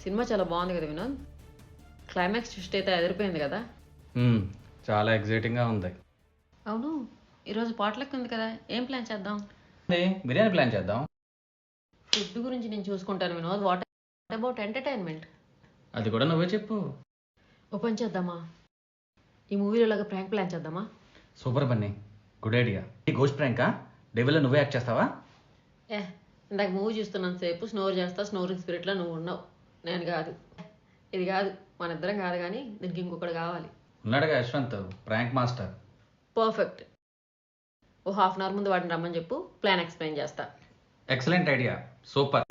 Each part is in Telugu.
సినిమా చాలా బాగుంది కదా వినోద్. క్లైమాక్స్ ట్విస్ట్ అయితే అదిరిపోయింది కదా. చాలా ఎగ్జైటింగ్గా ఉంది. అవును, ఈరోజు పాటలకి ఉంది కదా, ఏం ప్లాన్ చేద్దాం? బిర్యానీ ప్లాన్ చేద్దాం. ఫుడ్ గురించి నేను చూసుకుంటాను వినోద్. What about entertainment? అది కూడా నువ్వే చెప్పు. ఓపెన్ చేద్దామా? ఈ మూవీలో లాగా ప్రాంక్ ప్లాన్ చేద్దామా? Super Bunny, good idea. ఈ గోస్ట్ ప్రాంకా? డెవిల్లో నువ్వే యాక్ట్ చేస్తావా? ఇందాక మూవీ చూస్తున్నాను సేపు స్నోర్ చేస్తా, స్నోరింగ్ స్పిరిట్లో నువ్వు ఉన్నావు, నేను కాదు. ఇది కాదు, మన ఇద్దరం కాదు కానీ దీనికి ఇంకొకటి కావాలి. ఉన్నాడుగా యశ్వంత్, ప్రాంక్ మాస్టర్. పర్ఫెక్ట్. ఓ హాఫ్ అన్ అవర్ ముందు వాడిని రమ్మని చెప్పు, ప్లాన్ ఎక్స్ప్లెయిన్ చేస్తా. Excellent idea, super.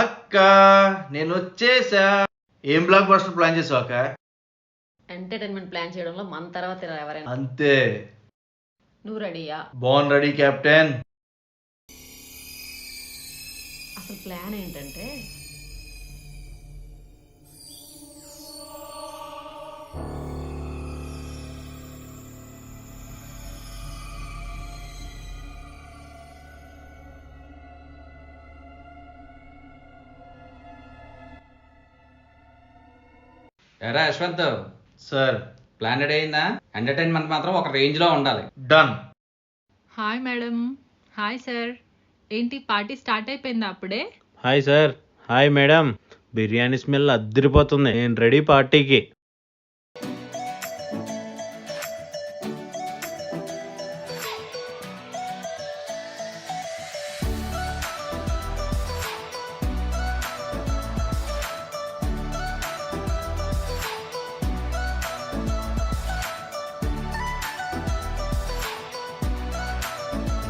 అక్క నేను వచ్చేసా. ఏం బ్లాక్ బస్టర్ ప్లాన్ చేసావు అక్క? ఎంటర్టైన్మెంట్ ప్లాన్ చేయడంలో మన తర్వాత ఎవరైనా. అంతే. నువ్వు రెడీయా? Born ready captain. అసలు ప్లాన్ ఏంటంటే, ఎరా యశ్వంత్, సార్ ప్లాన్ రెడీ అయిందా? ఎంటర్టైన్మెంట్ మాత్రం ఒక రేంజ్లో ఉండాలి. Done. Hi madam. Hi sir. ఏంటి పార్టీ స్టార్ట్ అయిపోయిందా అప్పుడే? Hi sir. Hi madam. Biryani smell అద్దరిపోతుంది. నేను రెడీ పార్టీకి.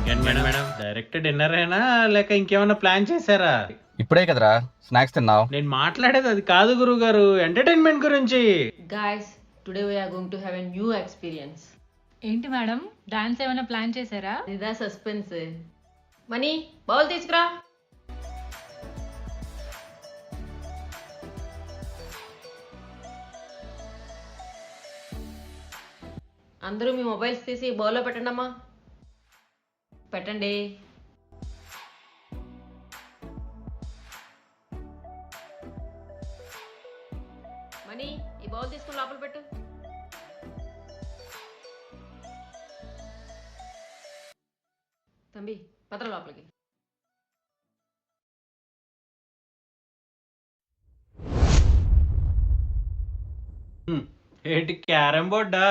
ఇంకేంటి మేడం, డైరెక్ట్ డిన్నర్ అయినా లేక ఇంకేమైనా ప్లాన్ చేశారా? ఇప్పుడే కదరా స్నాక్స్ తిన్నావు. నేను మాట్లాడేది అది కాదు గురువు గారు, ఎంటర్టైన్మెంట్ గురించి. Guys today we're going to have a new experience. ఏంటి మేడం, డాన్స్ ఏమైనా ప్లాన్ చేశారా? ఇదా సస్పెన్స్. మనీ బౌల్ తీసుకురా. అందరూ మీ మొబైల్స్ తీసి బౌల్లో పెట్టండి అమ్మా. పెట్టండి. మనీ ఈ బౌల్ తీసుకుని లోపల పెట్టు. తంబి పత్ర లోపలికి. ఏంటి క్యారమ్ బోర్డా?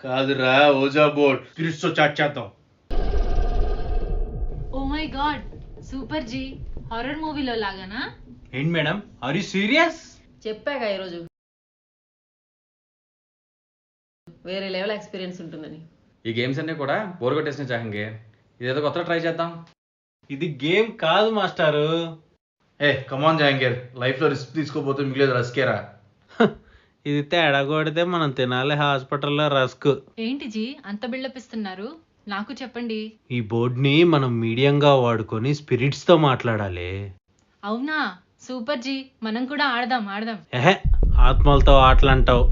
కాదురా, ఓజా బోర్డ్. స్పిరిట్స్ తో చాట్ చేద్దాం. ఓ మై గాడ్, సూపర్ జీ. హారర్ మూవీలో లాగానా? ఏంటి మేడం, ఆర్ యు సీరియస్? చెప్పాగా ఈరోజు వేరే లెవెల్ ఎక్స్పీరియన్స్ ఉంటుందని. ఈ గేమ్స్ అన్నీ కూడా బోర్ కొట్టేసిన చాహంగే, ఇదేదో కొత్త ట్రై చేద్దాం. ఇది గేమ్ కాదు మాస్టారు. కమాన్ జాంగీర్, లైఫ్ లో రిస్క్ తీసుకోపోతే మిగిలేదు రస్కేరా. ఇది తేడా కొడితే మనం తినాలి హాస్పిటల్లో రస్క్. ఏంటి జీ అంత బిల్డప్ ఇస్తున్నారు? నాకు చెప్పండి. ఈ బోర్డ్ని మనం మీడియంగా వాడుకొని స్పిరిట్స్ తో మాట్లాడాలి. అవునా? సూపర్ జీ, మనం కూడా ఆడదాం. ఎహే, ఆత్మలతో ఆటలంటావు.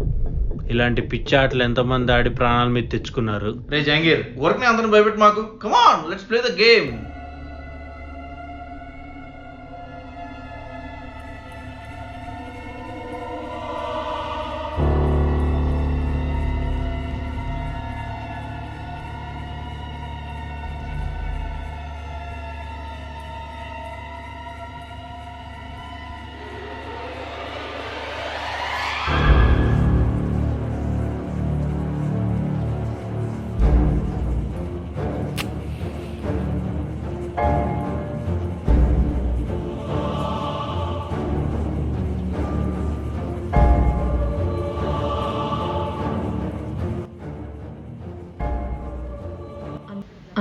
ఇలాంటి పిచ్చి ఆటలు ఎంతమంది ఆడి ప్రాణాల మీద తెచ్చుకున్నారు. రే జాంగీర్, వర్క్ ని అందరం భయపెట్టి మాకు. Come on let's play the game.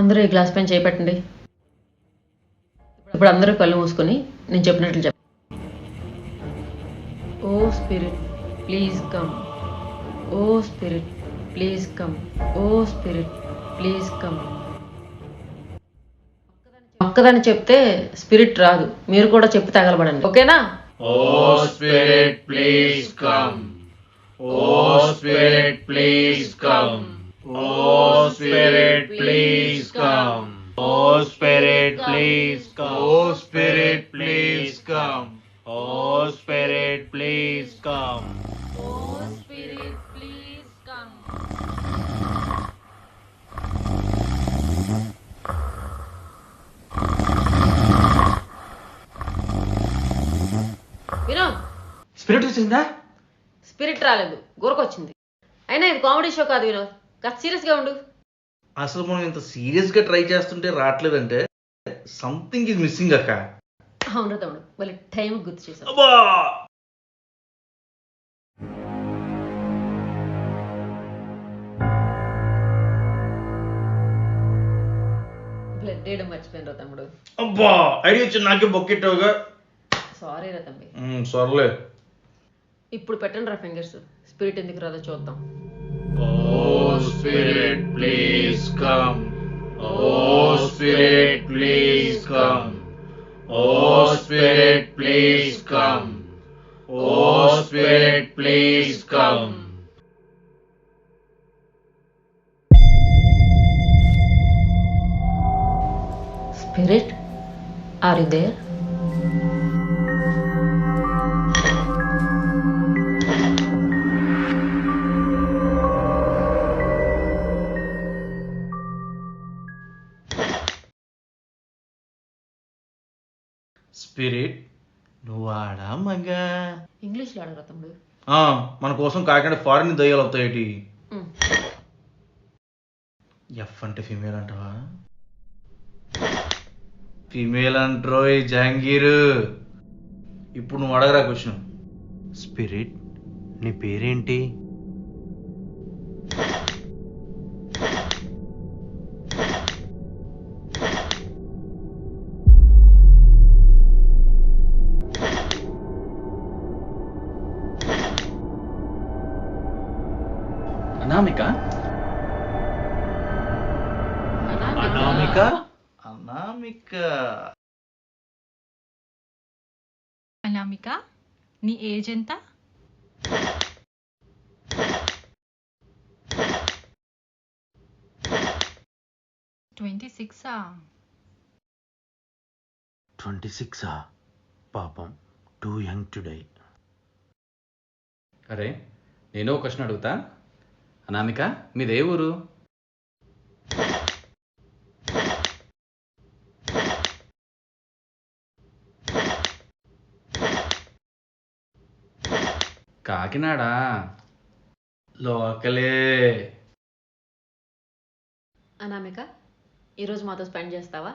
అందరూ ఈ గ్లాస్ పైన చేపెట్టండి. ఇప్పుడు అందరూ కళ్ళు మూసుకొని నేను చెప్పినట్లు చెప్ప. Oh spirit please come. Oh spirit please come. Oh spirit please come. ఒక్కదని చెప్తే స్పిరిట్ రాదు, మీరు కూడా చెప్పి తగలబడండి, ఓకేనా? Oh spirit please come. Oh spirit please come. Oh spirit please come. Oh Spirit, please come. Oh Spirit, please come. Oh Spirit, please come. Oh Spirit, please come. Vinod, spirit వచ్చిందా? స్పిరిట్ రాలేదు, గురకొచ్చింది. అయినా ఇది కామెడీ షో కాదు వినోద్, కాస్త సీరియస్గా ఉండు. అసలు మనం ఇంత సీరియస్గా ట్రై చేస్తుంటే రావట్లేదంటే సంథింగ్ ఈజ్ మిస్సింగ్ అక్క. అవును తమ్ముడు, మళ్ళీ టైం గుర్తు చేసావు. అబ్బా బ్లడ్ వేయడం మర్చిపోయిన రా తమ్ముడు. అబ్బా ఐడియా వచ్చి నాకే బొక్కెట్టావుగా. సారీ రా తమ్మి. సర్లే. ఇప్పుడు పెట్టండి రా ఫింగర్స్, స్పిరిట్ ఎందుకు రాదో చూద్దాం. Oh Spirit, please come. Oh Spirit, please come. Oh Spirit, please come. Oh Spirit, please come. Spirit, are you there? Spirit నువ్వు ఆడా మగా? ఇంగ్లీష్లో అడగరా తమ్ముడు. మన కోసం కాకినాడ ఫారిన్ దయ్యాలు అవుతాయేటి? ఉమ్. ఎఫ్ అంటే ఫీమేల్ అంటావా? ఫీమేల్ అంట్రోయ్ జహాంగీర్. ఇప్పుడు నువ్వు అడగరా క్వశ్చన్. స్పిరిట్, నీ పేరేంటి? అనామిక. అనామిక? అనామిక. అనామిక, నీ ఏజ్ ఎంత? ట్వంటీ 26 పాపం, టూ యంగ్ టుడే. అరే, నేను ఒక క్వశ్చన్ అడుగుతా. అనామిక, మీదే ఊరు? కాకినాడ. లోకలే. అనామిక, ఈరోజు మాతో స్పెండ్ చేస్తావా?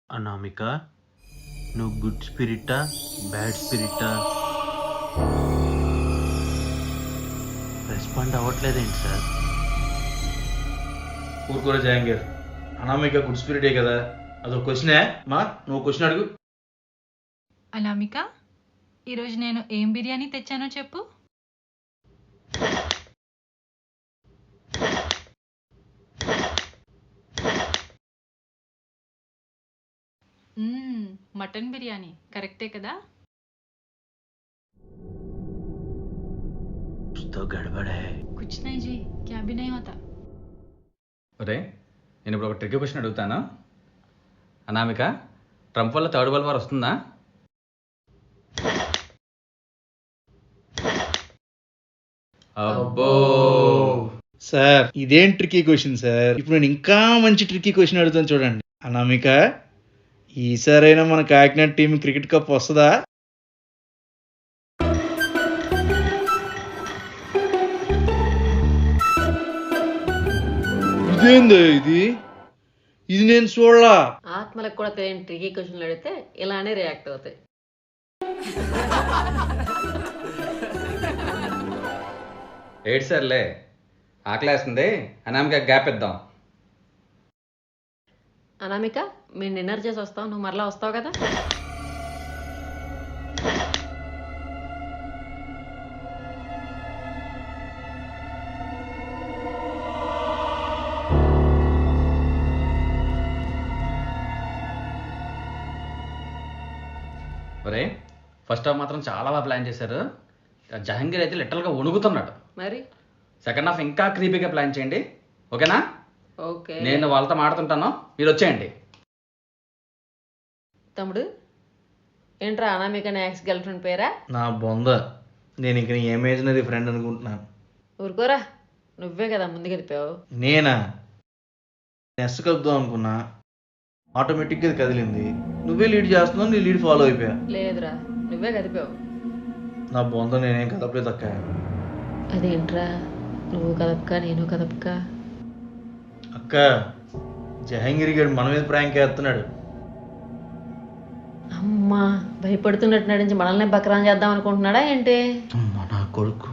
అనామిక, నువ్వు గుడ్ స్పిరిటా బ్యాడ్ స్పిరిటా? రెస్పాండ్ అవ్వట్లేదేంటి సార్? ఊరుకోరా జహాంగీర్. అనామిక గుడ్ స్పిరిటే కదా, అదొక క్వశ్చనే. మా నువ్వు క్వశ్చన్ అడుగు. అనామిక, ఈరోజు నేను ఏం బిర్యానీ తెచ్చానో చెప్పు. మటన్ బిర్యానీ కరెక్టే కదా? तो गड़बड़ है. कुछ नहीं जी, क्या भी नहीं होता. ఒరే, నేను ఇప్పుడు ఒక ట్రిక్ క్వశ్చన్ అడుగుతాను. అనామిక, ట్రంప్ వల్ల థర్డ్ వరల్డ్ వార్ వస్తుందా? అబ్బో. సార్ ఇదేం ట్రిక్కీ క్వశ్చన్ సార్. ఇప్పుడు నేను ఇంకా మంచి ట్రిక్కీ క్వశ్చన్ అడుగుతాను చూడండి. అనామిక, ఈసారైనా మన కాకినాడ టీం క్రికెట్ కప్ వస్తుందా? ఇదేందా ఇది? ఇది నేను చూడలా. ఆత్మలకు కూడా తెలియని ట్రికీ క్వశ్చన్లు అడిగితే ఇలానే రియాక్ట్ అవుతాయి. ఏడు సార్లే, ఆకలేస్తుంది. అనామిక గ్యాప్ ఇద్దాం. అనామిక, మేము డిన్నర్ చేసి వస్తాం, నువ్వు మరలా వస్తావు కదా? ఒరే, ఫస్ట్ హాఫ్ మాత్రం చాలా బాగా ప్లాన్ చేశారు. జహంగీర్ అయితే లిటరల్గా వణుకుతున్నాడు. మరి సెకండ్ హాఫ్ ఇంకా క్రీపీగా ప్లాన్ చేయండి, ఓకేనా? ఓకే నేను వాళ్ళతో మాడుతుంటాను, మీరు వచ్చేయండి. తమ్ముడు, ఏంట్రా అనామిక నా ఎక్స్ గర్ల్ ఫ్రెండ్ పేరా? నా బొంద, నేను ఇంక నీ ఇమేజినరీ ఫ్రెండ్ అనుకుంటున్నాను. ఊరుకోరా, నువ్వే కదా ముందు కదిపావు. నేనా? నెస్ కలుపుదాం అనుకున్నా, ఆటోమేటిక్గా అది కదిలింది. నువ్వే లీడ్ చేస్తున్నావు, నీ లీడ్ ఫాలో అయిపోయా. లేదురా, నువ్వే కదిపావు. నా బొంద నేనేం కదపలేదు అక్క. అదేంట్రా, నువ్వు కదపక నేను కదపక? అక్క, జహంగీర్ గారు మన మీద ప్రాంక్ వేస్తున్నాడు. అమ్మా, భయపడుతున్నట్టు నటించి మనల్ని బకరాన్ చేద్దాం అనుకుంటున్నాడా ఏంటి? అమ్మ నా కొడుకు.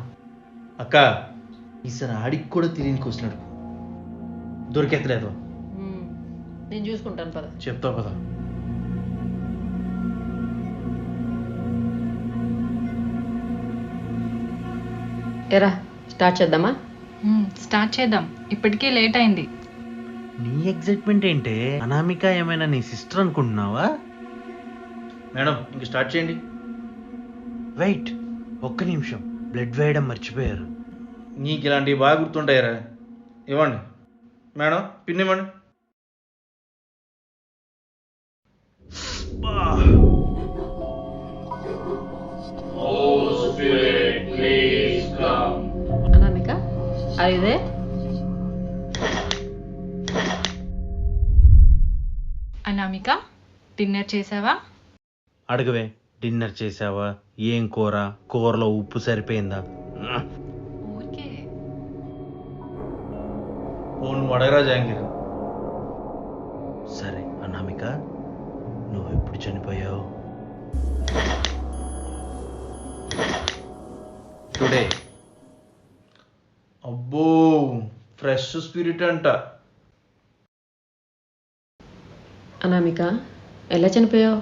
అక్క, ఈసారి ఆడికి కూడా తెలియని క్వశ్చన్ అడుగు, దొరికెత్తలేదు. నేను చూసుకుంటాను పద. చెప్తావు కదా. ఎరా స్టార్ట్ చేద్దామా? స్టార్ట్ చేద్దాం, ఇప్పటికే లేట్ అయింది. నీ ఎగ్జైట్మెంట్ ఏంటే? అనామిక ఏమైనా నీ సిస్టర్ అనుకుంటున్నావా? మేడం, ఇంక స్టార్ట్ చేయండి. వెయిట్, ఒక్క నిమిషం, బ్లడ్ వేయడం మర్చిపోయారు. నీకు ఇలాంటివి బాగా గుర్తుంటాయరా. ఇవ్వండి మేడం, పిన్ ఇవ్వండి. అనామిక, అదే అనామిక, డిన్నర్ చేసావా? అడగవే, డిన్నర్ చేసావా? ఏం కూర? కూరలో ఉప్పు సరిపోయిందా? ఓకే. నువ్వు అడగరా జహంగీర్. సరే అనామిక, నువ్వు ఎప్పుడు చనిపోయావు? టుడే. అబ్బో, ఫ్రెష్ స్పిరిట్ అంట. అనామిక, ఎలా చనిపోయావు?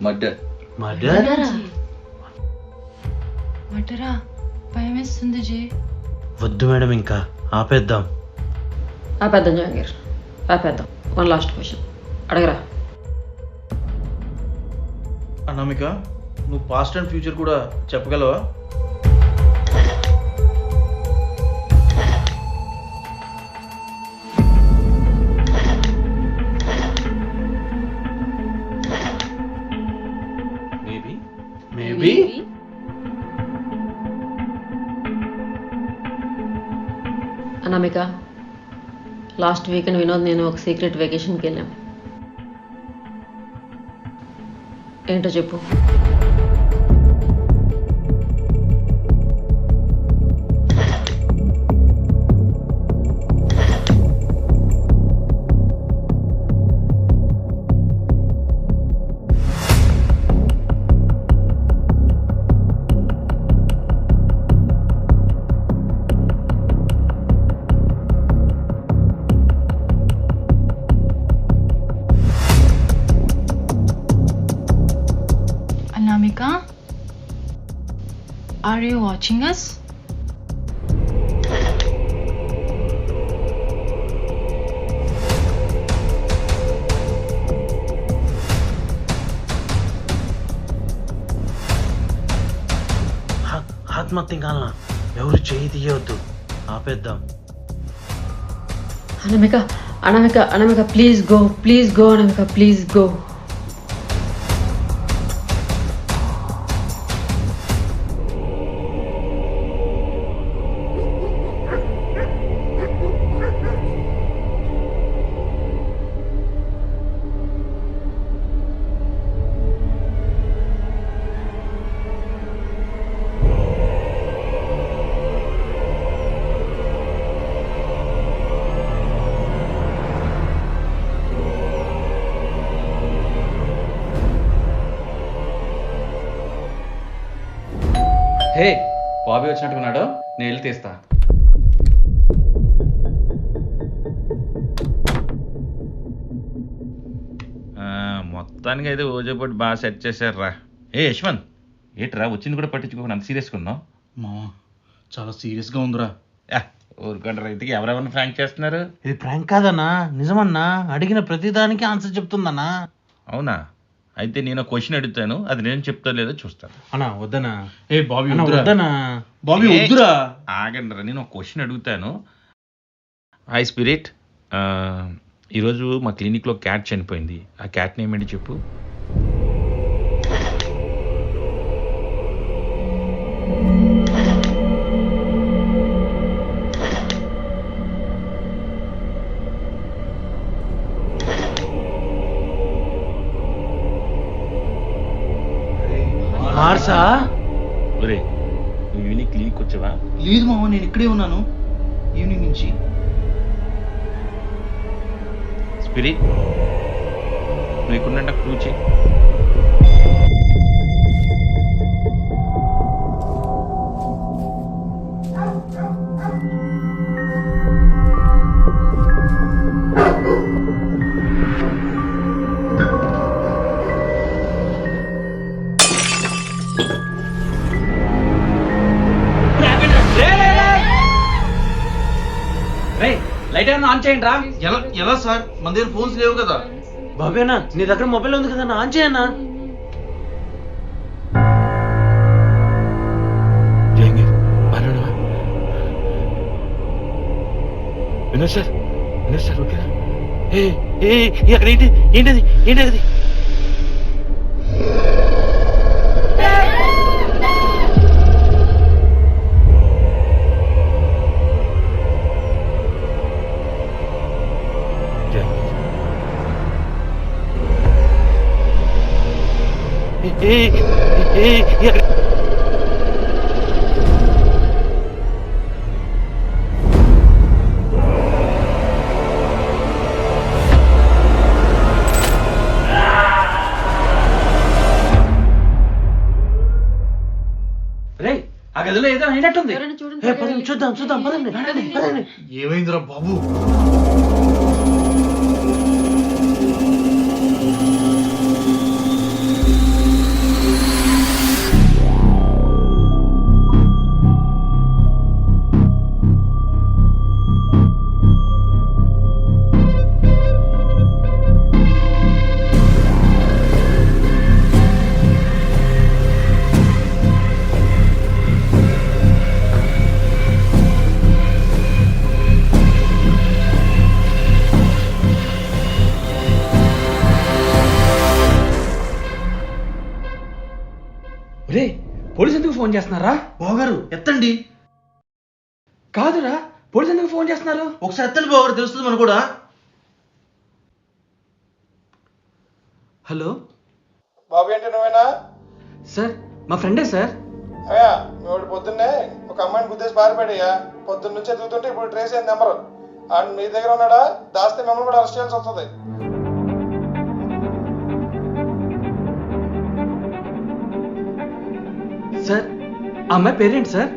మర్డర్. మర్డర్? మటరా, భయం వేస్తుంది జే. వద్దు మేడం, ఇంకా ఆపేద్దాం. ఆపేద్దాం జహాంగీర్, ఆపేద్దాం. వన్ లాస్ట్ క్వశ్చన్ అడగరా. అనామిక, నువ్వు పాస్ట్ అండ్ ఫ్యూచర్ కూడా చెప్పగలవా? Maybe. Anamika, last weekend Vinod నేను ఒక సీక్రెట్ వెకేషన్కి వెళ్ళాం. ఏంటో చెప్పు. Anamika, are you watching us? ఆత్మహత్య ఎవరు చేయి తీయవద్దు, ఆపేద్దాం. Anamika, Anamika, Anamika, please go, please go Anamika, please go. Hey, Bobby వచ్చినట్టుకున్నాడు, నేను వెళ్ళి తీస్తా. మొత్తానికి అయితే ఓజోపట్టి బాగా సెట్ చేశారు రా. ఏ యశ్వంత్, ఏట్రా వచ్చింది కూడా పట్టించుకోకుండా అంత సీరియస్గా ఉన్నావు? మామ చాలా సీరియస్గా ఉందిరా. ఊరుకోండి రైతుకి ఎవరెవరిని ఫ్రాంక్ చేస్తున్నారు? ఇది ప్రాంక్ కాదన్నా, నిజమన్నా. అడిగిన ప్రతిదానికి ఆన్సర్ చెప్తుందన్నా. అవునా? అయితే నేను క్వశ్చన్ అడుగుతాను, అది నేను చెప్తా లేదో చూస్తాను. అన్నా వద్దనా? ఏ బాబీ అన్నా వద్దురా. వద్దనా? బాబీ ఏ, వద్దురా. ఆగండి రా, నేను ఒక క్వశ్చన్ అడుగుతాను. హాయ్ స్పిరిట్, ఈరోజు మా క్లినిక్లో క్యాట్ చనిపోయింది. ఆ క్యాట్ నేమ్ ఏంటి చెప్పు? మార్సా? ఒరే, నువ్వు ఈవినింగ్ క్లినిక్ వచ్చావా? లేదు మామ, నేను ఇక్కడే ఉన్నాను ఈవినింగ్ నుంచి. స్పిరిట్, నువ్వు ఇక్కడుంట ప్రూవ్ చేయి. లైట్ ఏమైనా ఆన్ చేయండి రా. ఎలా సార్, మన దగ్గర ఫోన్స్ లేవు కదా. బాబేనా, నీ దగ్గర మొబైల్ ఉంది కదా, ఆన్ చేయన్నా. వినోద్ సార్ ఓకేనా? అక్కడ ఏంటది? రే, ఆ గదిలో ఏదో అయినట్టుంది. ఎవరైనా చూడండి. పదండి చూద్దాం, పదండి. ఏమైందిరా బాబు? రే, పోలీస్ ఎందుకు ఫోన్ చేస్తున్నారా? బావగారు ఎత్తండి. కాదురా, పోలీస్ ఎందుకు ఫోన్ చేస్తున్నారు? ఒకసారి ఎత్తండి బావగారు, తెలుస్తుంది మనకు కూడా. హలో బాబు, ఏంటి నువ్వేనా? సార్, మా ఫ్రెండే సార్. అయ్యా, మేము పొద్దున్నే ఒక అమ్మాయిని గుద్దేసి పారిపోయాడయ్యా. పొద్దున్న నుంచి ఎదుగుతుంటే ఇప్పుడు ట్రేస్ అయింది నెంబరు. అండ్ మీ దగ్గర ఉన్నాడా? దాస్తే మిమ్మల్ని కూడా అరెస్ట్ చేయాల్సి వస్తుంది. సార్, ఆ అమ్మాయి పేరేంటి సార్?